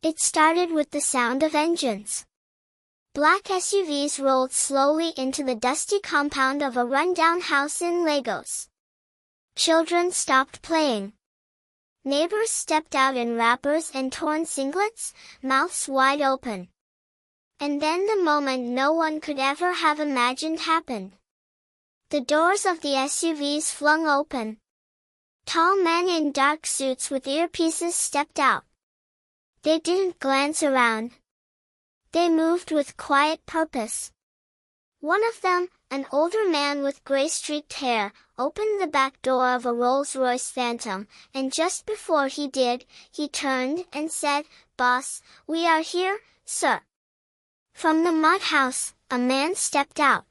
It started with the sound of engines. Black SUVs rolled slowly into the dusty compound of a rundown house in Lagos. Children stopped playing. Neighbors stepped out in wrappers and torn singlets, mouths wide open. And then the moment no one could ever have imagined happened. The doors of the SUVs flung open. Tall men in dark suits with earpieces stepped out. They didn't glance around. They moved with quiet purpose. One of them, an older man with gray-streaked hair, opened the back door of a Rolls-Royce Phantom, and just before he did, he turned and said, "Boss, we are here, sir." From the mud house, a man stepped out.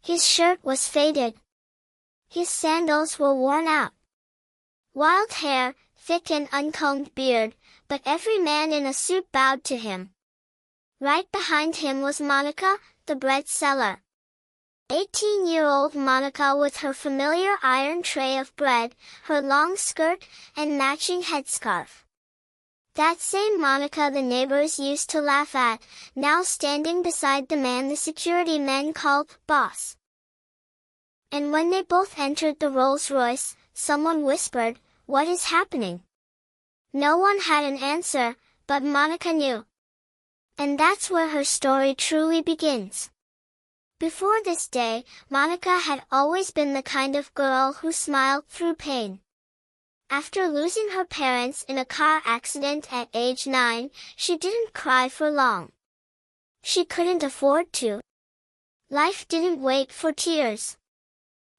His shirt was faded. His sandals were worn out. Wild hair, thick and uncombed beard, but every man in a suit bowed to him. Right behind him was Monica, the bread seller. 18-year-old Monica with her familiar iron tray of bread, her long skirt, and matching headscarf. That same Monica the neighbors used to laugh at, now standing beside the man the security men called boss. And when they both entered the Rolls-Royce, someone whispered, "What is happening?" No one had an answer, but Monica knew. And that's where her story truly begins. Before this day, Monica had always been the kind of girl who smiled through pain. After losing her parents in a car accident at age 9, she didn't cry for long. She couldn't afford to. Life didn't wait for tears.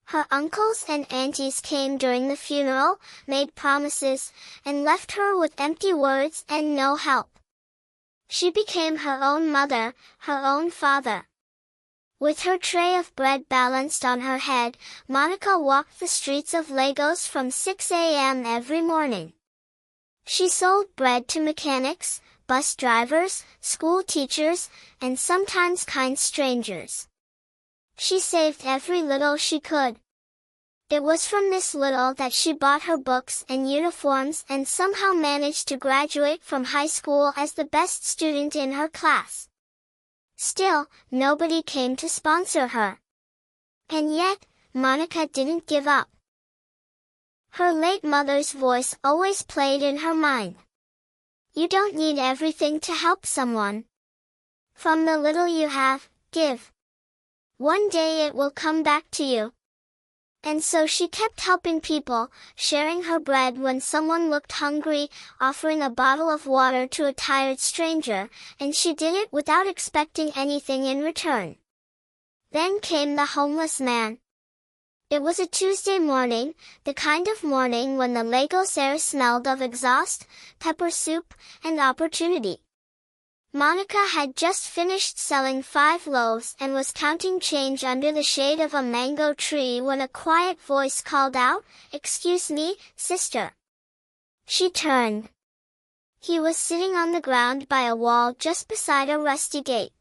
Her uncles and aunties came during the funeral, made promises, and left her with empty words and no help. She became her own mother, her own father. With her tray of bread balanced on her head, Monica walked the streets of Lagos from 6 a.m. every morning. She sold bread to mechanics, bus drivers, school teachers, and sometimes kind strangers. She saved every little she could. It was from this little that she bought her books and uniforms and somehow managed to graduate from high school as the best student in her class. Still, nobody came to sponsor her. And yet, Monica didn't give up. Her late mother's voice always played in her mind. You don't need everything to help someone. From the little you have, give. One day it will come back to you. And so she kept helping people, sharing her bread when someone looked hungry, offering a bottle of water to a tired stranger, and she did it without expecting anything in return. Then came the homeless man. It was a Tuesday morning, the kind of morning when the Lagos air smelled of exhaust, pepper soup, and opportunity. Monica had just finished selling 5 loaves and was counting change under the shade of a mango tree when a quiet voice called out, "Excuse me, sister." She turned. He was sitting on the ground by a wall just beside a rusty gate.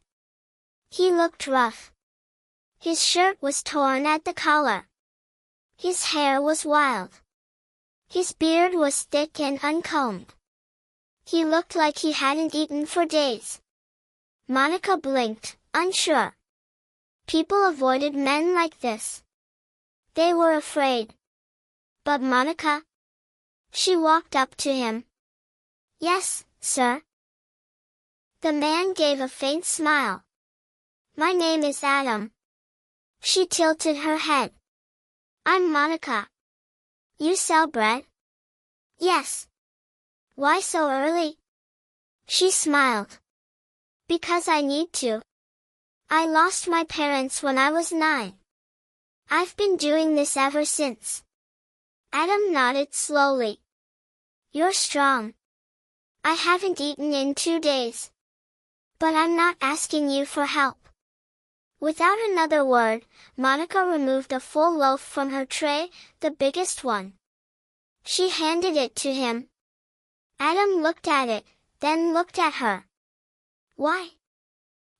He looked rough. His shirt was torn at the collar. His hair was wild. His beard was thick and uncombed. He looked like he hadn't eaten for days. Monica blinked, unsure. People avoided men like this. They were afraid. But Monica? She walked up to him. "Yes, sir." The man gave a faint smile. "My name is Adam." She tilted her head. "I'm Monica. You sell bread?" "Yes." "Why so early?" She smiled. "Because I need to. I lost my parents when I was 9. I've been doing this ever since." Adam nodded slowly. "You're strong. I haven't eaten in 2 days. But I'm not asking you for help." Without another word, Monica removed a full loaf from her tray, the biggest one. She handed it to him. Adam looked at it, then looked at her. "Why?"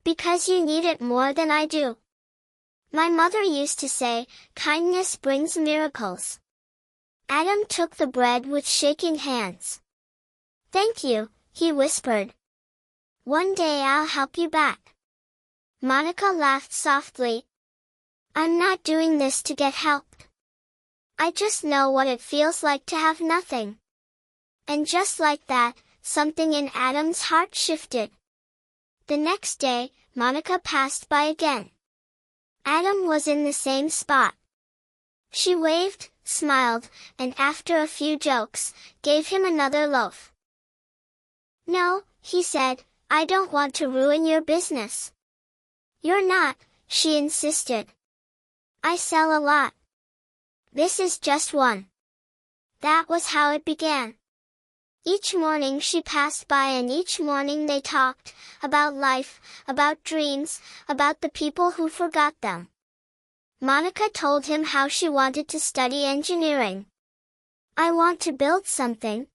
"Because you need it more than I do. My mother used to say, kindness brings miracles." Adam took the bread with shaking hands. "Thank you, he whispered. One day I'll help you back. Monica laughed softly. I'm not doing this to get help. I just know what it feels like to have nothing. And just like that, something in Adam's heart shifted. The next day, Monica passed by again. Adam was in the same spot. She waved, smiled, and after a few jokes, gave him another loaf. No, he said, I don't want to ruin your business. You're not, she insisted. I sell a lot. This is just one. That was how it began. Each morning she passed by and each morning they talked, about life, about dreams, about the people who forgot them. Monica told him how she wanted to study engineering. I want to build something.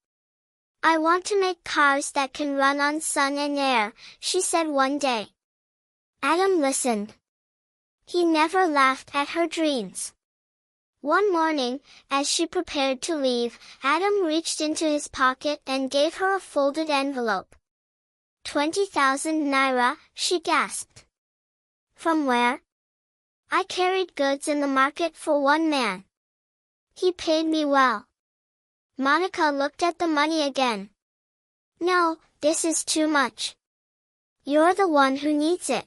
I want to make cars that can run on sun and air, she said one day. Adam listened. He never laughed at her dreams. One morning, as she prepared to leave, Adam reached into his pocket and gave her a folded envelope. 20,000 naira, she gasped. From where? I carried goods in the market for one man. He paid me well. Monica looked at the money again. No, this is too much. You're the one who needs it.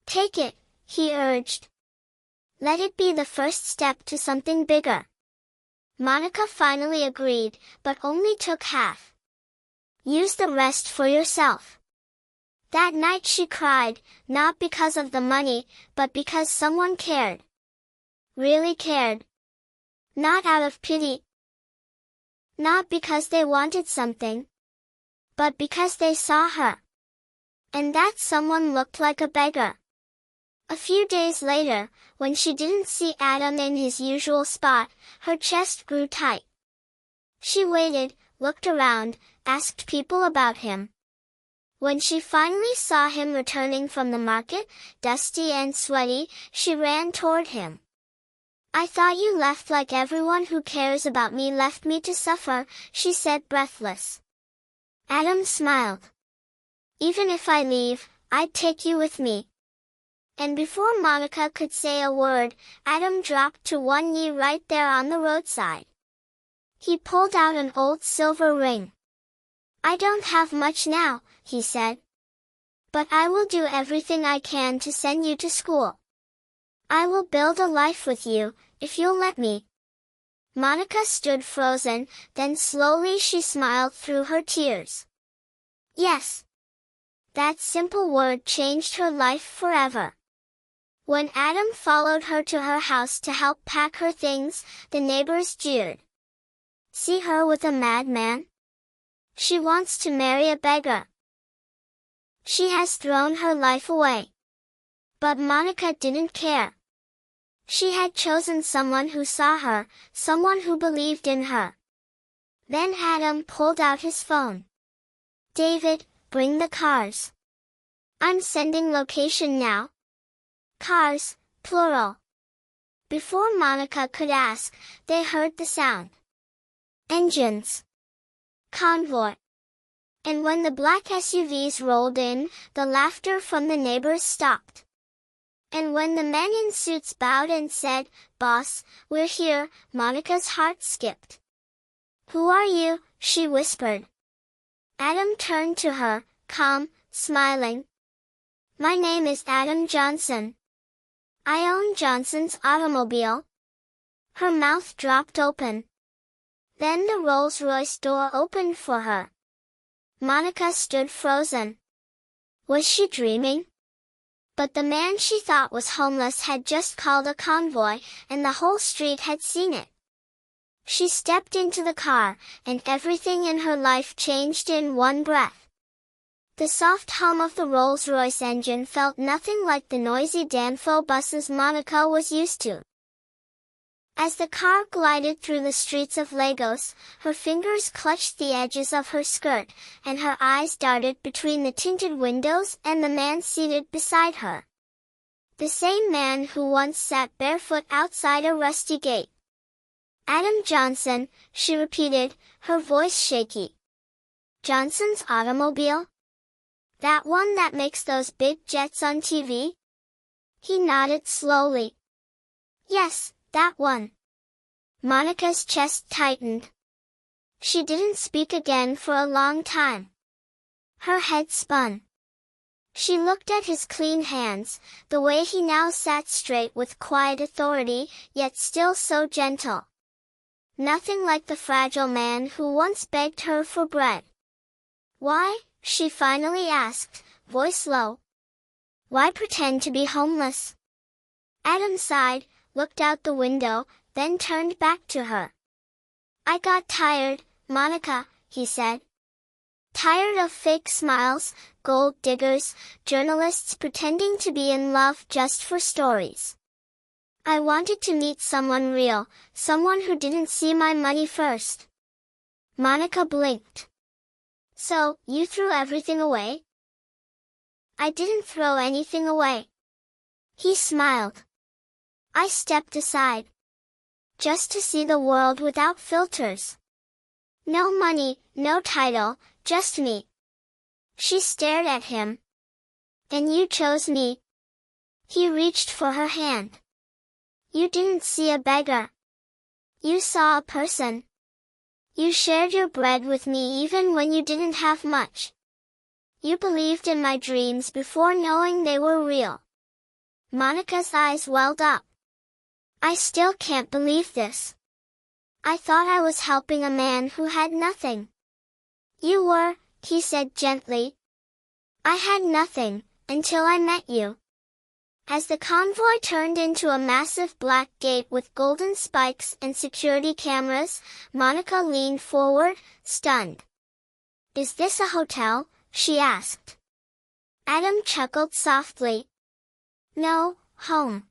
Take it, he urged. Let it be the first step to something bigger. Monica finally agreed, but only took half. Use the rest for yourself. That night she cried, not because of the money, but because someone cared. Really cared. Not out of pity. Not because they wanted something. But because they saw her. And that someone looked like a beggar. A few days later, when she didn't see Adam in his usual spot, her chest grew tight. She waited, looked around, asked people about him. When she finally saw him returning from the market, dusty and sweaty, she ran toward him. I thought you left like everyone who cares about me left me to suffer, she said breathless. Adam smiled. Even if I leave, I'd take you with me. And before Monica could say a word, Adam dropped to one knee right there on the roadside. He pulled out an old silver ring. I don't have much now, he said. But I will do everything I can to send you to school. I will build a life with you, if you'll let me. Monica stood frozen, then slowly she smiled through her tears. Yes. That simple word changed her life forever. When Adam followed her to her house to help pack her things, the neighbors jeered. See her with a madman? She wants to marry a beggar. She has thrown her life away. But Monica didn't care. She had chosen someone who saw her, someone who believed in her. Then Adam pulled out his phone. David, bring the cars. I'm sending location now. Cars, plural. Before Monica could ask, they heard the sound. Engines. Convoy. And when the black SUVs rolled in, the laughter from the neighbors stopped. And when the men in suits bowed and said, Boss, we're here, Monica's heart skipped. Who are you? She whispered. Adam turned to her, calm, smiling. My name is Adam Johnson. I own Johnson's automobile. Her mouth dropped open. Then the Rolls-Royce door opened for her. Monica stood frozen. Was she dreaming? But the man she thought was homeless had just called a convoy, and the whole street had seen it. She stepped into the car, and everything in her life changed in one breath. The soft hum of the Rolls-Royce engine felt nothing like the noisy Danfo buses Monica was used to. As the car glided through the streets of Lagos, her fingers clutched the edges of her skirt, and her eyes darted between the tinted windows and the man seated beside her. The same man who once sat barefoot outside a rusty gate. Adam Johnson, she repeated, her voice shaky. Johnson's automobile? That one that makes those big jets on TV? He nodded slowly. Yes, that one. Monica's chest tightened. She didn't speak again for a long time. Her head spun. She looked at his clean hands, the way he now sat straight with quiet authority, yet still so gentle. Nothing like the fragile man who once begged her for bread. Why, she finally asked, voice low. Why pretend to be homeless? Adam sighed, looked out the window, then turned back to her. I got tired, Monica, he said. Tired of fake smiles, gold diggers, journalists pretending to be in love just for stories. I wanted to meet someone real, someone who didn't see my money first. Monica blinked. So, you threw everything away? I didn't throw anything away. He smiled. I stepped aside. Just to see the world without filters. No money, no title, just me. She stared at him. And you chose me. He reached for her hand. You didn't see a beggar. You saw a person. You shared your bread with me even when you didn't have much. You believed in my dreams before knowing they were real. Monica's eyes welled up. I still can't believe this. I thought I was helping a man who had nothing. You were, he said gently. I had nothing, until I met you. As the convoy turned into a massive black gate with golden spikes and security cameras, Monica leaned forward, stunned. Is this a hotel? She asked. Adam chuckled softly. No, home.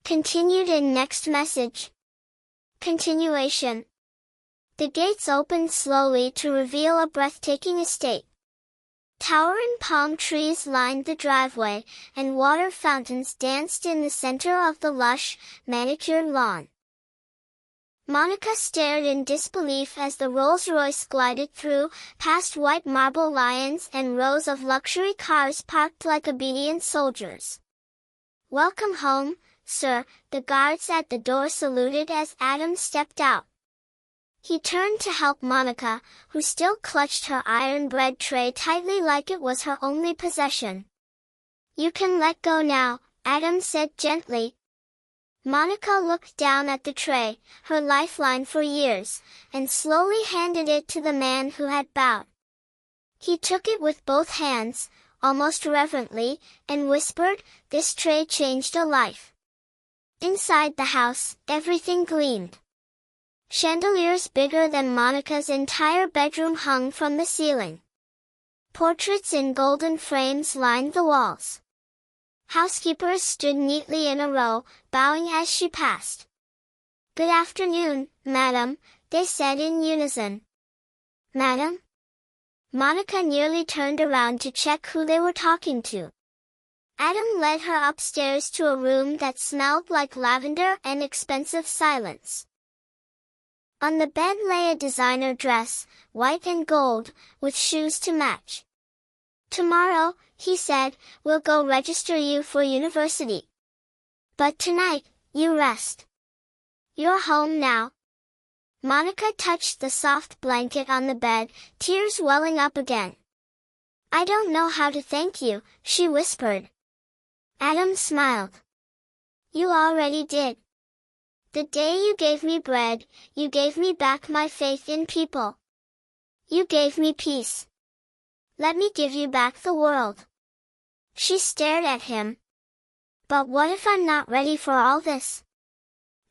Continued in next message. Continuation. The gates opened slowly to reveal a breathtaking estate. Towering palm trees lined the driveway, and water fountains danced in the center of the lush, manicured lawn. Monica stared in disbelief as the Rolls-Royce glided through, past white marble lions and rows of luxury cars parked like obedient soldiers. Welcome home, sir, the guards at the door saluted as Adam stepped out. He turned to help Monica, who still clutched her iron bread tray tightly like it was her only possession. You can let go now, Adam said gently. Monica looked down at the tray, her lifeline for years, and slowly handed it to the man who had bowed. He took it with both hands, almost reverently, and whispered, "This tray changed a life." Inside the house, everything gleamed. Chandeliers bigger than Monica's entire bedroom hung from the ceiling. Portraits in golden frames lined the walls. Housekeepers stood neatly in a row, bowing as she passed. "Good afternoon, madam," they said in unison. "Madam?" Monica nearly turned around to check who they were talking to. Adam led her upstairs to a room that smelled like lavender and expensive silence. On the bed lay a designer dress, white and gold, with shoes to match. "Tomorrow," he said, "we'll go register you for university. But tonight, you rest. You're home now." Monica touched the soft blanket on the bed, tears welling up again. "I don't know how to thank you," she whispered. Adam smiled. "You already did. The day you gave me bread, you gave me back my faith in people. You gave me peace. Let me give you back the world." She stared at him. "But what if I'm not ready for all this?"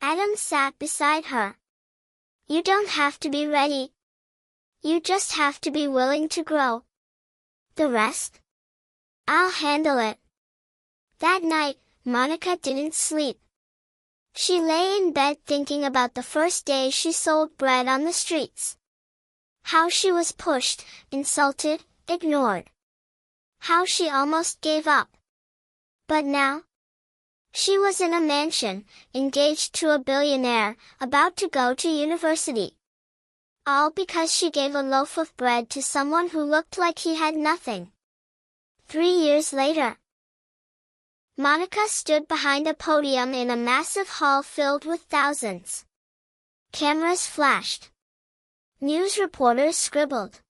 Adam sat beside her. "You don't have to be ready. You just have to be willing to grow. The rest? I'll handle it." That night, Monica didn't sleep. She lay in bed thinking about the first day she sold bread on the streets. How she was pushed, insulted, ignored. How she almost gave up. But now? She was in a mansion, engaged to a billionaire, about to go to university. All because she gave a loaf of bread to someone who looked like he had nothing. 3 years later, Monica stood behind a podium in a massive hall filled with thousands. Cameras flashed. News reporters scribbled.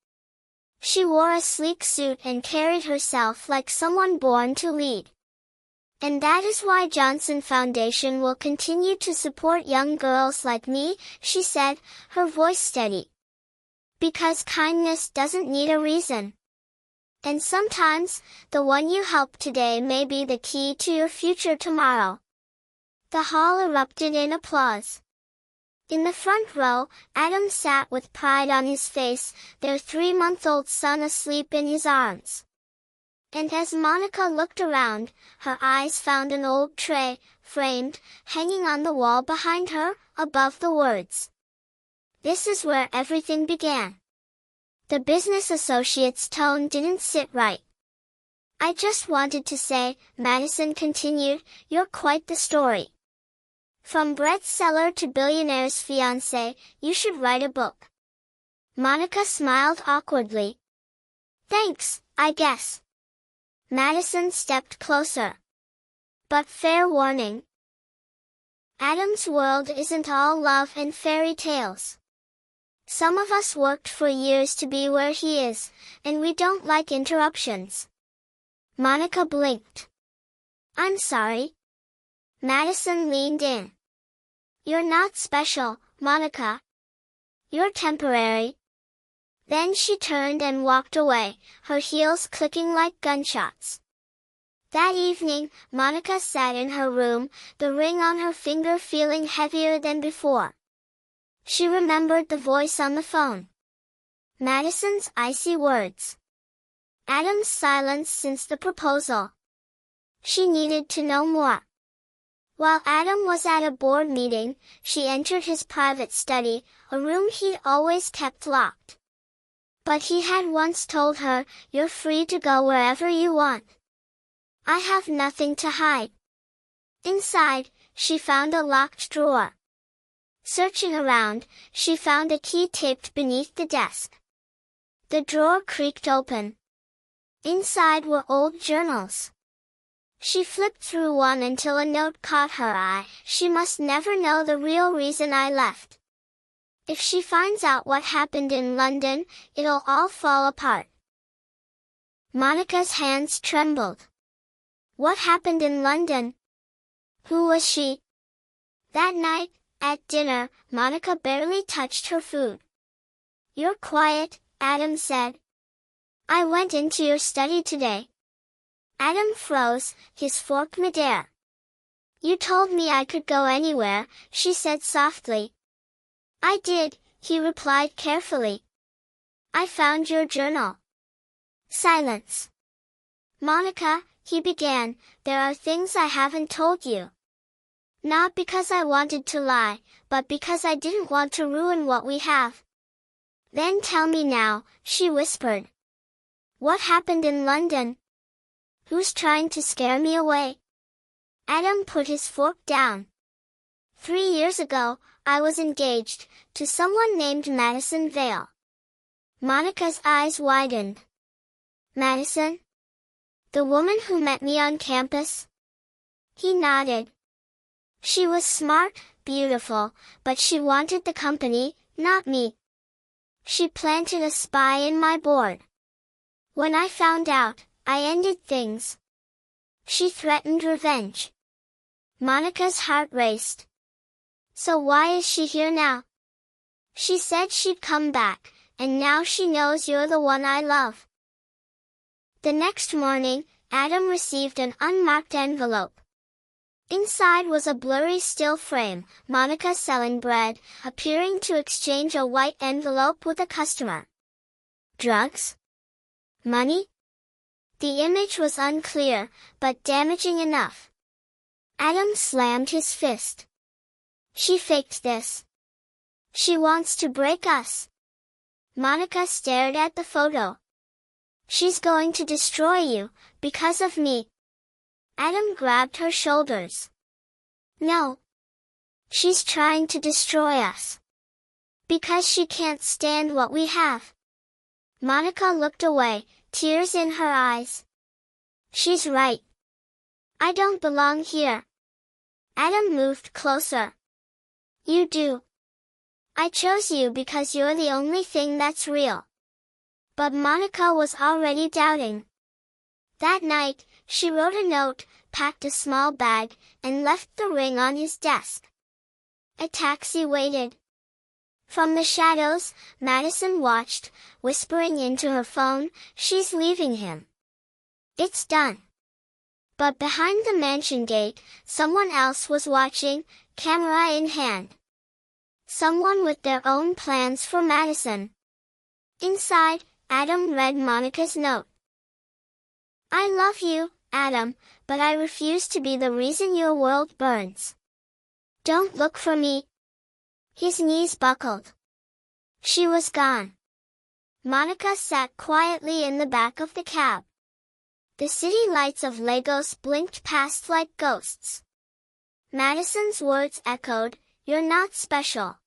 She wore a sleek suit and carried herself like someone born to lead. And that is why Johnson Foundation will continue to support young girls like me, she said, her voice steady. Because kindness doesn't need a reason. And sometimes, the one you help today may be the key to your future tomorrow. The hall erupted in applause. In the front row, Adam sat with pride on his face, their 3-month-old son asleep in his arms. And as Monica looked around, her eyes found an old tray, framed, hanging on the wall behind her, above the words. This is where everything began. The business associate's tone didn't sit right. I just wanted to say, Madison continued, you're quite the story. From bread seller to billionaire's fiancé, you should write a book. Monica smiled awkwardly. Thanks, I guess. Madison stepped closer. But fair warning. Adam's world isn't all love and fairy tales. Some of us worked for years to be where he is, and we don't like interruptions. Monica blinked. I'm sorry. Madison leaned in. You're not special, Monica. You're temporary. Then she turned and walked away, her heels clicking like gunshots. That evening, Monica sat in her room, the ring on her finger feeling heavier than before. She remembered the voice on the phone. Madison's icy words. Adam's silence since the proposal. She needed to know more. While Adam was at a board meeting, she entered his private study, a room he'd always kept locked. But he had once told her, you're free to go wherever you want. I have nothing to hide. Inside, she found a locked drawer. Searching around, she found a key taped beneath the desk. The drawer creaked open. Inside were old journals. She flipped through one until a note caught her eye. She must never know the real reason I left. If she finds out what happened in London, it'll all fall apart. Monica's hands trembled. What happened in London? Who was she? That night, at dinner, Monica barely touched her food. You're quiet, Adam said. I went into your study today. Adam froze, his fork midair. You told me I could go anywhere, she said softly. I did, he replied carefully. I found your journal. Silence. Monica, he began, there are things I haven't told you. Not because I wanted to lie, but because I didn't want to ruin what we have. Then tell me now, she whispered. What happened in London? Who's trying to scare me away? Adam put his fork down. 3 years ago, I was engaged to someone named Madison Vale. Monica's eyes widened. Madison? The woman who met me on campus? He nodded. She was smart, beautiful, but she wanted the company, not me. She planted a spy in my board. When I found out, I ended things. She threatened revenge. Monica's heart raced. So why is she here now? She said she'd come back, and now she knows you're the one I love. The next morning, Adam received an unmarked envelope. Inside was a blurry still frame, Monica selling bread, appearing to exchange a white envelope with a customer. Drugs? Money? The image was unclear, but damaging enough. Adam slammed his fist. She faked this. She wants to break us. Monica stared at the photo. She's going to destroy you, because of me. Adam grabbed her shoulders. No. She's trying to destroy us. Because she can't stand what we have. Monica looked away, tears in her eyes. She's right. I don't belong here. Adam moved closer. You do. I chose you because you're the only thing that's real. But Monica was already doubting. That night, she wrote a note, packed a small bag, and left the ring on his desk. A taxi waited. From the shadows, Madison watched, whispering into her phone, "She's leaving him. It's done." But behind the mansion gate, someone else was watching, camera in hand. Someone with their own plans for Madison. Inside, Adam read Monica's note. I love you, Adam, but I refuse to be the reason your world burns. Don't look for me. His knees buckled. She was gone. Monica sat quietly in the back of the cab. The city lights of Lagos blinked past like ghosts. Madison's words echoed, "You're not special."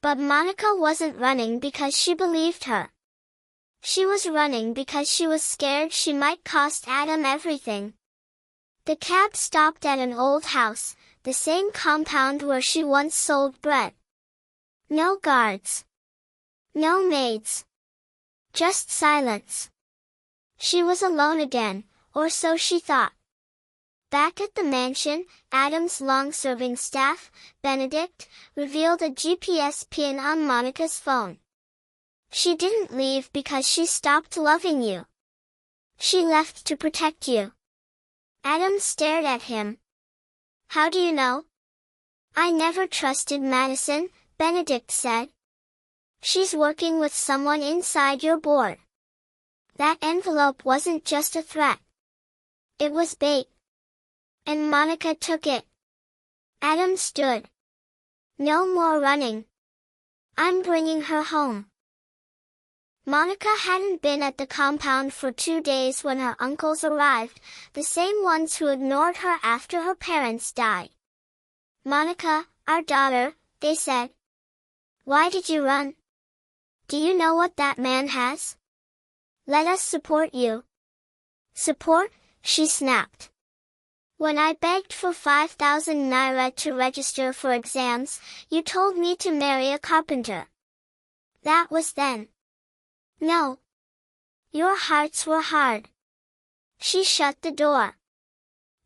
But Monica wasn't running because she believed her. She was running because she was scared she might cost Adam everything. The cab stopped at an old house, the same compound where she once sold bread. No guards. No maids. Just silence. She was alone again, or so she thought. Back at the mansion, Adam's long-serving staff, Benedict, revealed a GPS pin on Monica's phone. She didn't leave because she stopped loving you. She left to protect you. Adam stared at him. How do you know? I never trusted Madison, Benedict said. She's working with someone inside your board. That envelope wasn't just a threat. It was bait. And Monica took it. Adam stood. No more running. I'm bringing her home. Monica hadn't been at the compound for 2 days when her uncles arrived, the same ones who ignored her after her parents died. Monica, our daughter, they said. Why did you run? Do you know what that man has? Let us support you. Support? She snapped. When I begged for 5,000 naira to register for exams, you told me to marry a carpenter. That was then. No. Your hearts were hard. She shut the door.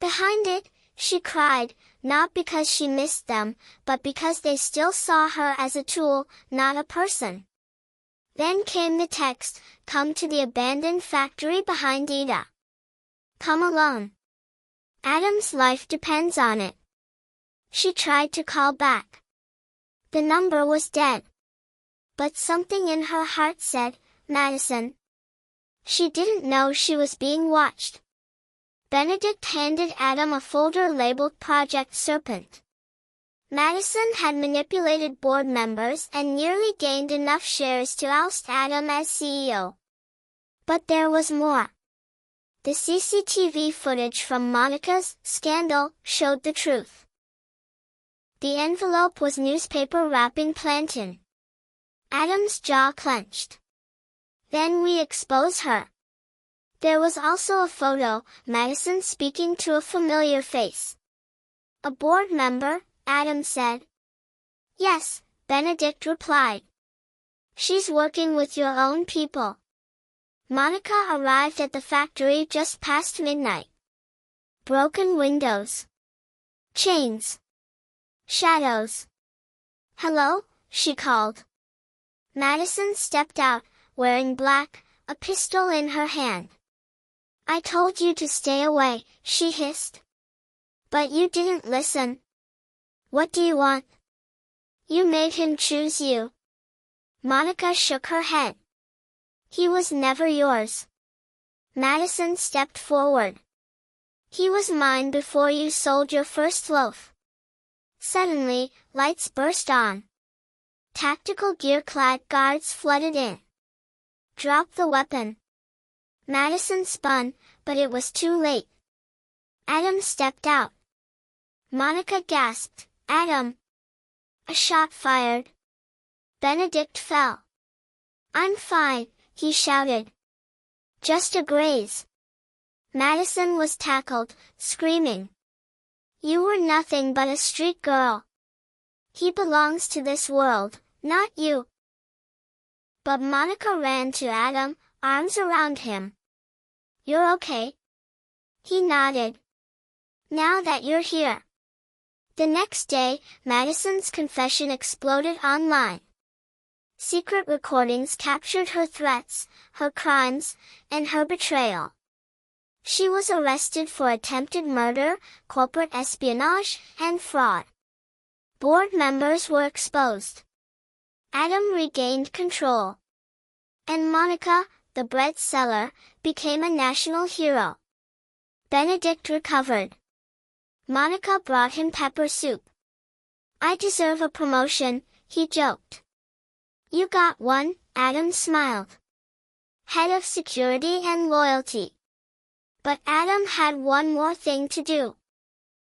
Behind it, she cried, not because she missed them, but because they still saw her as a tool, not a person. Then came the text, come to the abandoned factory behind Ida. Come alone. Adam's life depends on it. She tried to call back. The number was dead. But something in her heart said, Madison. She didn't know she was being watched. Benedict handed Adam a folder labeled Project Serpent. Madison had manipulated board members and nearly gained enough shares to oust Adam as CEO. But there was more. The CCTV footage from Monica's scandal showed the truth. The envelope was newspaper wrapping plantain. Adam's jaw clenched. Then we expose her. There was also a photo, Madison speaking to a familiar face. A board member, Adam said. Yes, Benedict replied. She's working with your own people. Monica arrived at the factory just past midnight. Broken windows. Chains. Shadows. Hello, she called. Madison stepped out, wearing black, a pistol in her hand. I told you to stay away, she hissed. But you didn't listen. What do you want? You made him choose you. Monica shook her head. He was never yours. Madison stepped forward. He was mine before you sold your first loaf. Suddenly, lights burst on. Tactical gear-clad guards flooded in. Drop the weapon. Madison spun, but it was too late. Adam stepped out. Monica gasped, Adam! A shot fired. Benedict fell. "I'm fine," he shouted. "Just a graze." Madison was tackled, screaming. "You were nothing but a street girl. He belongs to this world, not you." But Monica ran to Adam, arms around him. "You're okay?" He nodded. "Now that you're here." The next day, Madison's confession exploded online. Secret recordings captured her threats, her crimes, and her betrayal. She was arrested for attempted murder, corporate espionage, and fraud. Board members were exposed. Adam regained control. And Monica, the bread seller, became a national hero. Benedict recovered. Monica brought him pepper soup. "I deserve a promotion," he joked. "You got one," Adam smiled. "Head of security and loyalty." But Adam had one more thing to do.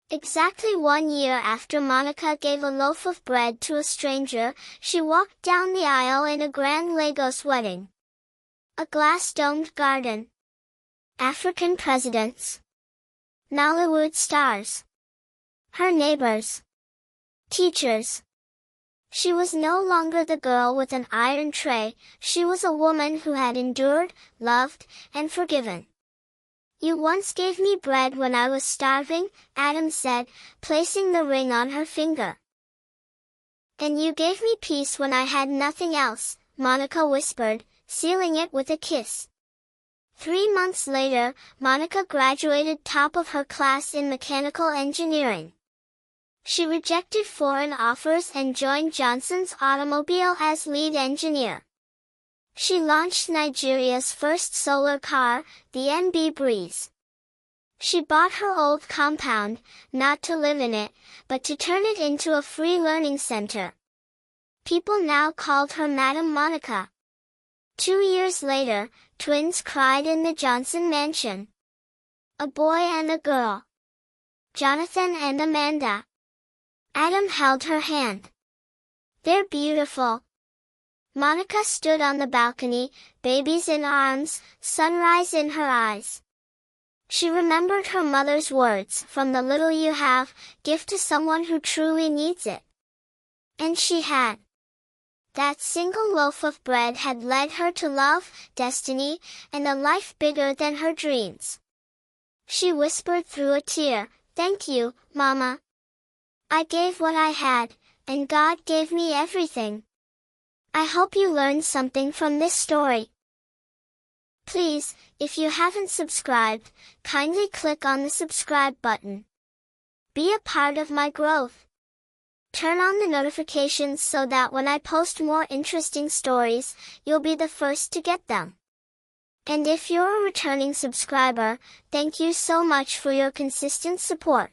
Exactly 1 year after Monica gave a loaf of bread to a stranger, she walked down the aisle in a grand Lagos wedding. A glass-domed garden. African presidents. Nollywood stars. Her neighbors. Teachers. She was no longer the girl with an iron tray, she was a woman who had endured, loved, and forgiven. "You once gave me bread when I was starving," Adam said, placing the ring on her finger. "And you gave me peace when I had nothing else," Monica whispered, sealing it with a kiss. 3 months later, Monica graduated top of her class in mechanical engineering. She rejected foreign offers and joined Johnson's Automobile as lead engineer. She launched Nigeria's first solar car, the MB Breeze. She bought her old compound, not to live in it, but to turn it into a free learning center. People now called her Madam Monica. 2 years later, twins cried in the Johnson mansion. A boy and a girl. Jonathan and Amanda. Adam held her hand. "They're beautiful." Monica stood on the balcony, babies in arms, sunrise in her eyes. She remembered her mother's words, "From the little you have, give to someone who truly needs it." And she had. That single loaf of bread had led her to love, destiny, and a life bigger than her dreams. She whispered through a tear, "Thank you, Mama. I gave what I had, and God gave me everything." I hope you learned something from this story. Please, if you haven't subscribed, kindly click on the subscribe button. Be a part of my growth. Turn on the notifications so that when I post more interesting stories, you'll be the first to get them. And if you're a returning subscriber, thank you so much for your consistent support.